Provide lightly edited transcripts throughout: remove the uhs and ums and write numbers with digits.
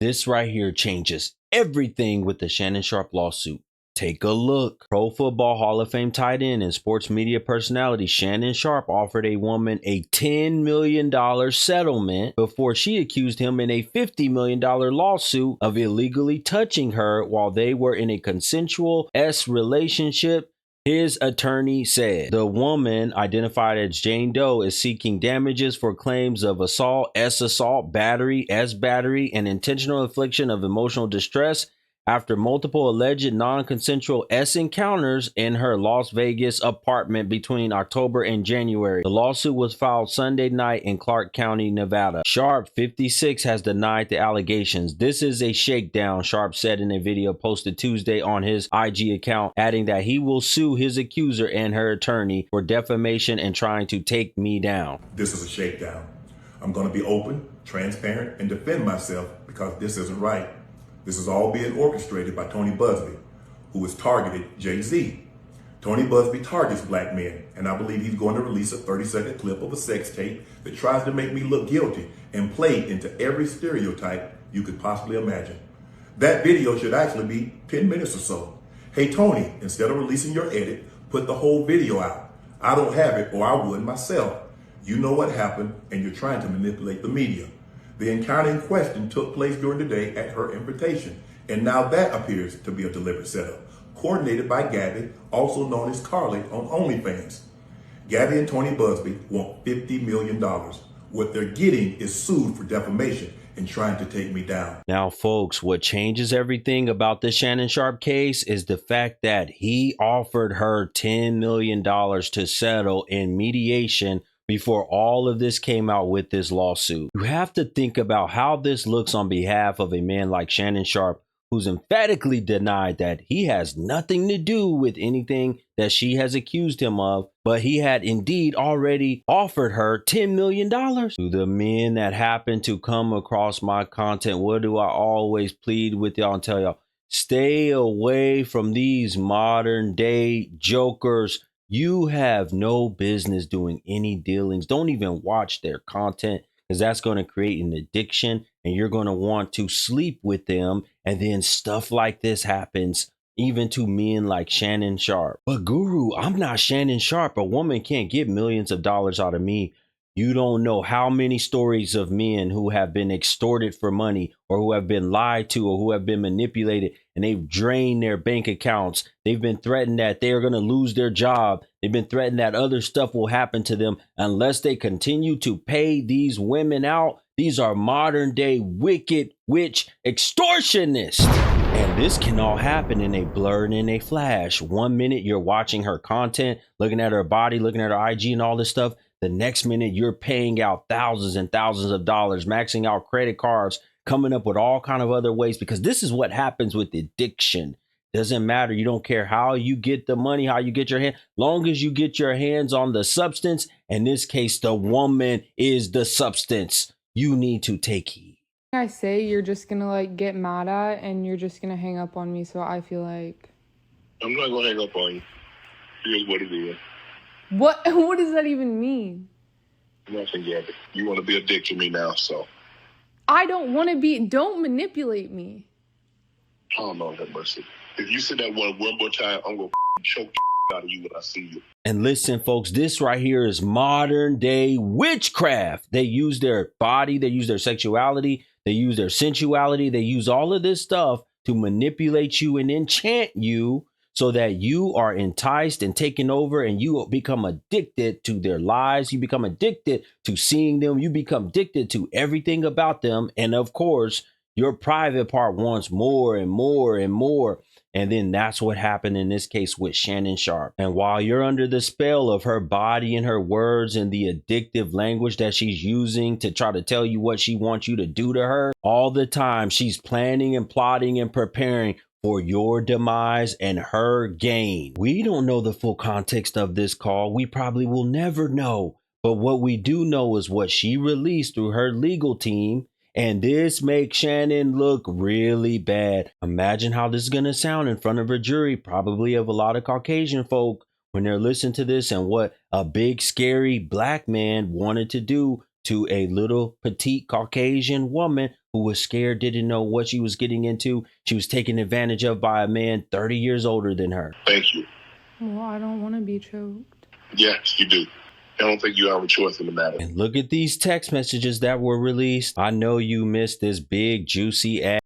This right here changes everything with the Shannon Sharpe lawsuit. Take a look. Pro Football Hall of Fame tight end and sports media personality Shannon Sharpe offered a woman a $10 million settlement before she accused him in a $50 million lawsuit of illegally touching her while they were in a consensual relationship. His attorney said the woman, identified as Jane Doe, is seeking damages for claims of assault, battery, battery, and intentional infliction of emotional distress after multiple alleged non-consensual encounters in her Las Vegas apartment between October and January. The lawsuit was filed Sunday night in Clark County, Nevada. Sharpe, 56, has denied the allegations. "This is a shakedown," Sharpe said in a video posted Tuesday on his IG account, adding that he will sue his accuser and her attorney for defamation and trying to take me down. "This is a shakedown. I'm going to be open, transparent, and defend myself because this isn't right. This is all being orchestrated by Tony Buzbee, who has targeted Jay-Z. Tony Buzbee targets black men, and I believe he's going to release a 30-second clip of a sex tape that tries to make me look guilty and play into every stereotype you could possibly imagine. That video should actually be 10 minutes or so. Hey, Tony, instead of releasing your edit, put the whole video out. I don't have it, or I would myself. You know what happened, and you're trying to manipulate the media. The encounter in question took place during the day at her invitation, and now that appears to be a deliberate setup, coordinated by Gabby, also known as Carly on OnlyFans. Gabby and Tony Buzbee want $50 million. What they're getting is sued for defamation and trying to take me down." Now, folks, what changes everything about the Shannon Sharpe case is the fact that he offered her $10 million to settle in mediation before all of this came out with this lawsuit. You have to think about how this looks on behalf of a man like Shannon Sharpe, who's emphatically denied that he has nothing to do with anything that she has accused him of, but he had indeed already offered her $10 million. To the men that happen to come across my content, what do I always plead with y'all and tell y'all? Stay away from these modern day jokers. You have no business doing any dealings. Don't even watch their content, because that's going to create an addiction and you're going to want to sleep with them. And then stuff like this happens even to men like Shannon Sharpe. But Guru, I'm not Shannon Sharpe. A woman can't get millions of dollars out of me. You don't know how many stories of men who have been extorted for money, or who have been lied to, or who have been manipulated, and they've drained their bank accounts. They've been threatened that they're going to lose their job. They've been threatened that other stuff will happen to them unless they continue to pay these women out. These are modern day wicked witch extortionists. And this can all happen in a blur and in a flash. 1 minute you're watching her content, looking at her body, looking at her IG and all this stuff. The next minute you're paying out thousands and thousands of dollars, maxing out credit cards, coming up with all kind of other ways, because this is what happens with addiction. Doesn't matter. You don't care how you get the money, how you get your hand, long as you get your hands on the substance. In this case, the woman is the substance. You need to take heed. I say you're just gonna like get mad at and you're just gonna hang up on me, so I feel like I'm not gonna hang up on you. Here's what it is. What does that even mean? Nothing, Gabby. You want to be a dick to me now, so I don't want to be. Don't manipulate me. Oh, Lord have mercy. If you say that one more time, I'm gonna choke the out of you when I see you. And listen, folks, this right here is modern day witchcraft. They use their body, they use their sexuality, they use their sensuality, they use all of this stuff to manipulate you and enchant you, so that you are enticed and taken over, and you become addicted to their lies. You become addicted to seeing them. You become addicted to everything about them. And of course, your private part wants more and more and more. And then that's what happened in this case with Shannon Sharpe. And while you're under the spell of her body and her words and the addictive language that she's using to try to tell you what she wants you to do to her, all the time she's planning and plotting and preparing for your demise and her gain. We don't know the full context of this call. We probably will never know. But what we do know is what she released through her legal team. And this makes Shannon look really bad. Imagine how this is going to sound in front of a jury, probably of a lot of Caucasian folk, when they're listening to this, and what a big, scary black man wanted to do to a little petite Caucasian woman who who was scared, didn't know what she was getting into. She was taken advantage of by a man 30 years older than her. Thank you. Well, I don't want to be choked. Yes, you do. I don't think you have a choice in the matter. And look at these text messages that were released. I know you missed this big, juicy ass.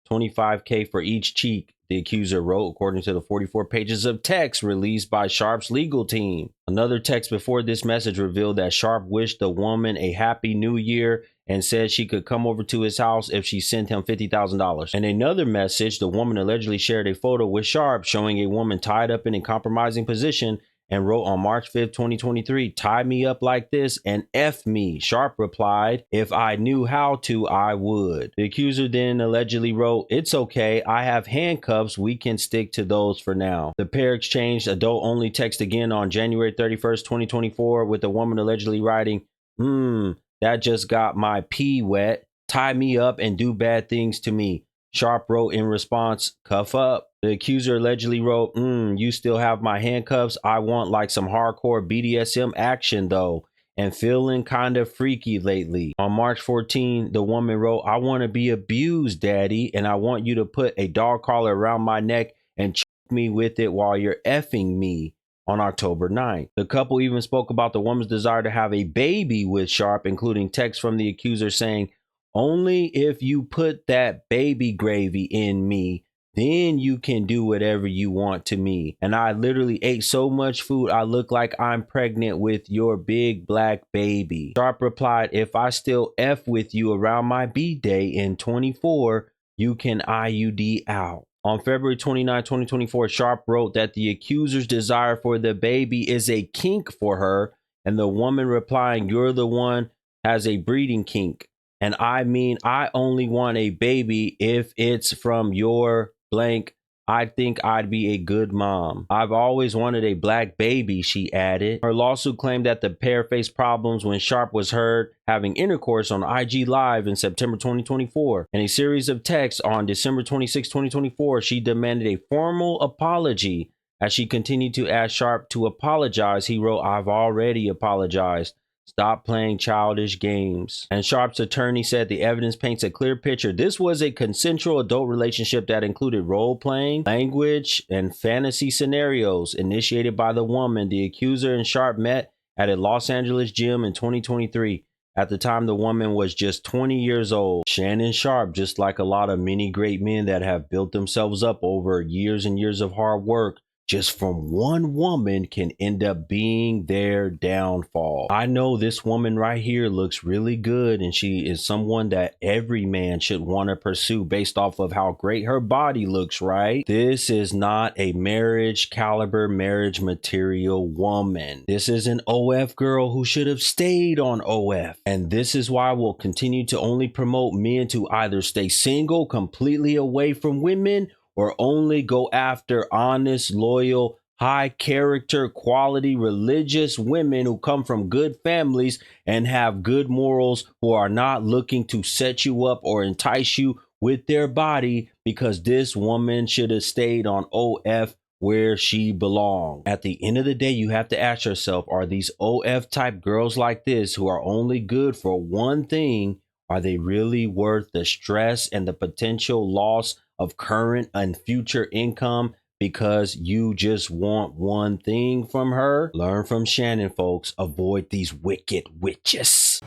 25K for each cheek, the accuser wrote, according to the 44 pages of text released by Sharpe's legal team. Another text before this message revealed that Sharpe wished the woman a happy new year and said she could come over to his house if she sent him $50,000. In another message, the woman allegedly shared a photo with Sharpe showing a woman tied up in a compromising position and wrote on March 5th, 2023, "Tie me up like this and F me." Sharpe replied, "If I knew how to, I would." The accuser then allegedly wrote, "It's okay. I have handcuffs. We can stick to those for now." The pair exchanged adult-only text again on January 31st, 2024, with the woman allegedly writing, "That just got my pee wet. Tie me up and do bad things to me." Sharpe wrote in response, "Cuff up." The accuser allegedly wrote, "You still have my handcuffs? I want like some hardcore BDSM action though, and feeling kind of freaky lately." On March 14, the woman wrote, "I want to be abused, daddy, and I want you to put a dog collar around my neck and choke me with it while you're effing me." On October 9th, the couple even spoke about the woman's desire to have a baby with Sharpe, including text from the accuser saying, "Only if you put that baby gravy in me, then you can do whatever you want to me. And I literally ate so much food, I look like I'm pregnant with your big black baby." Sharpe replied, "If I still F with you around my B-day in 24, you can IUD out." On February 29, 2024, Sharpe wrote that the accuser's desire for the baby is a kink for her, and the woman replying, "You're the one has a breeding kink. And I mean, I only want a baby if it's from your blank. I think I'd be a good mom. I've always wanted a black baby," she added. Her lawsuit claimed that the pair faced problems when Sharpe was heard having intercourse on IG Live in September 2024. In a series of texts on December 26, 2024, she demanded a formal apology. As she continued to ask Sharpe to apologize, he wrote, "I've already apologized. Stop playing childish games." And Sharpe's attorney said the evidence paints a clear picture. This was a consensual adult relationship that included role-playing, language, and fantasy scenarios initiated by the woman. The accuser and Sharpe met at a Los Angeles gym in 2023. At the time, the woman was just 20 years old. Shannon Sharpe, just like a lot of many great men that have built themselves up over years and years of hard work, just from one woman can end up being their downfall. I know this woman right here looks really good, and she is someone that every man should want to pursue based off of how great her body looks, right? This is not a marriage caliber, marriage material woman. This is an OF girl who should have stayed on OF. And this is why we'll continue to only promote men to either stay single, completely away from women, or only go after honest, loyal, high character, quality, religious women who come from good families and have good morals, who are not looking to set you up or entice you with their body, because this woman should have stayed on OF where she belongs. At the end of the day, you have to ask yourself, are these OF type girls like this who are only good for one thing, are they really worth the stress and the potential loss of current and future income because you just want one thing from her? Learn from Shannon, folks. Avoid these wicked witches.